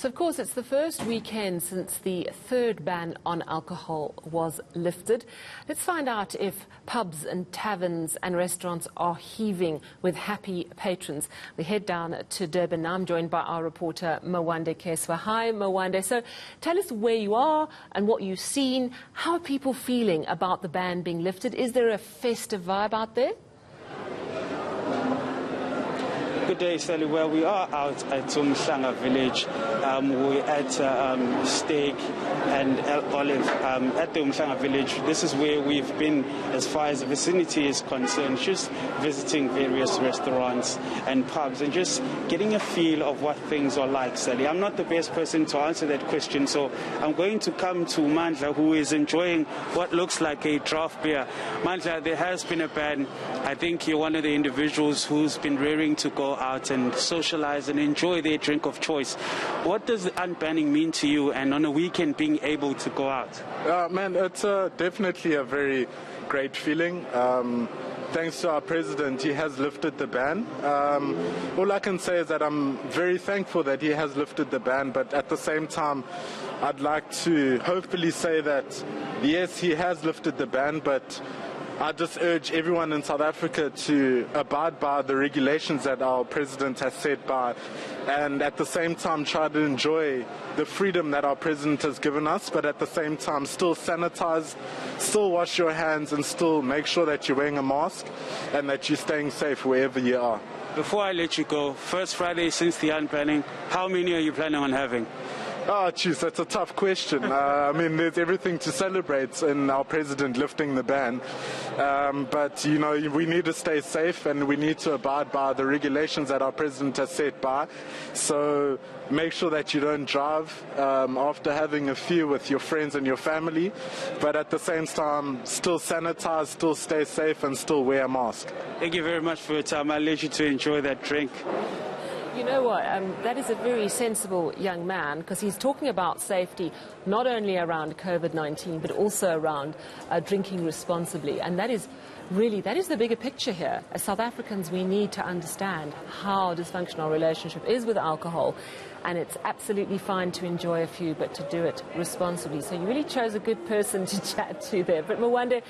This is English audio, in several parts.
So, of course, it's the first weekend since the third ban on alcohol was lifted. Let's find out if pubs and taverns and restaurants are heaving with happy patrons. We head down to Durban now. I'm joined by our reporter, Mwande Keswa. Hi, Mwande. So tell us where you are and what you've seen. How are people feeling about the ban being lifted? Is there a festive vibe out there? Good day, Sally. Well, we are out at eNCA village. We're at Steak and Olive at the eNCA village. This is where we've been as far as the vicinity is concerned, just visiting various restaurants and pubs and just getting a feel of what things are like, Sally. I'm not the best person to answer that question, so I'm going to come to Mandla, who is enjoying what looks like a draft beer. Mandla, there has been a ban. I think you're one of the individuals who's been raring to go out and socialize and enjoy their drink of choice. What does the unbanning mean to you, and on a weekend being able to go out? Man, it's definitely a very great feeling. Thanks to our president, he has lifted the ban. All I can say is that I'm very thankful that he has lifted the ban, but at the same time, I'd like to hopefully say that, yes, he has lifted the ban, but I just urge everyone in South Africa to abide by the regulations that our president has set by, and at the same time try to enjoy the freedom that our president has given us, but at the same time still sanitize, still wash your hands, and still make sure that you're wearing a mask and that you're staying safe wherever you are. Before I let you go, first Friday since the unbanning, how many are you planning on having? Oh, geez, that's a tough question. I mean, there's everything to celebrate in our president lifting the ban. But, you know, we need to stay safe and we need to abide by the regulations that our president has set by. So make sure that you don't drive after having a few with your friends and your family. But at the same time, still sanitize, still stay safe, and still wear a mask. Thank you very much for your time. I'll let you to enjoy that drink. You know what, that is a very sensible young man, because he's talking about safety not only around COVID-19 but also around drinking responsibly, and that is the bigger picture here. As South Africans, we need to understand how dysfunctional our relationship is with alcohol, and it's absolutely fine to enjoy a few, but to do it responsibly. So you really chose a good person to chat to there. But Mwande,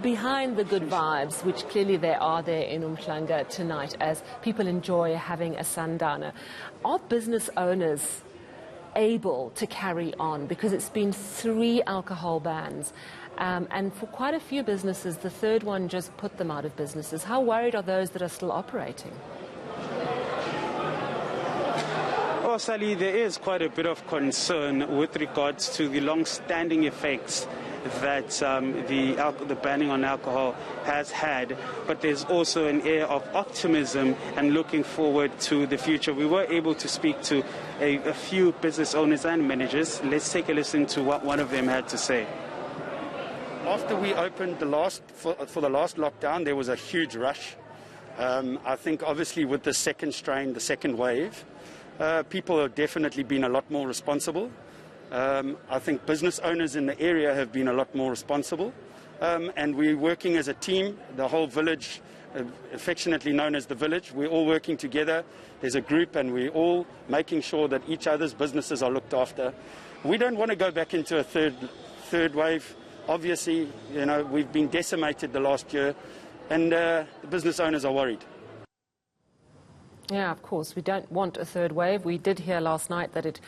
behind the good vibes, which clearly there are there in eNCA tonight as people enjoy having a sundowner, are business owners able to carry on? Because it's been 3 alcohol bans. And for quite a few businesses, the third one just put them out of businesses. How worried are those that are still operating? Well, Sally, there is quite a bit of concern with regards to the long-standing effects that the banning on alcohol has had, but there's also an air of optimism and looking forward to the future. We were able to speak to a few business owners and managers. Let's take a listen to what one of them had to say. After we opened for the last lockdown, there was a huge rush. I think obviously with the second strain, the second wave, people have definitely been a lot more responsible. I think business owners in the area have been a lot more responsible. And we're working as a team, the whole village, affectionately known as the village. We're all working together. There's a group and we're all making sure that each other's businesses are looked after. We don't want to go back into a third wave. Obviously, you know, we've been decimated the last year, and the business owners are worried. Yeah, of course, we don't want a third wave. We did hear last night that it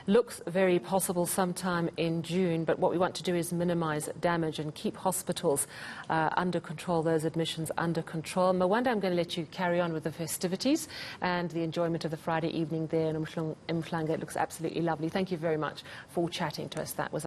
looks very possible sometime in June, but what we want to do is minimize damage and keep hospitals under control, those admissions under control. Mwande, I'm going to let you carry on with the festivities and the enjoyment of the Friday evening there in eNCA. It looks absolutely lovely. Thank you very much for chatting to us. That was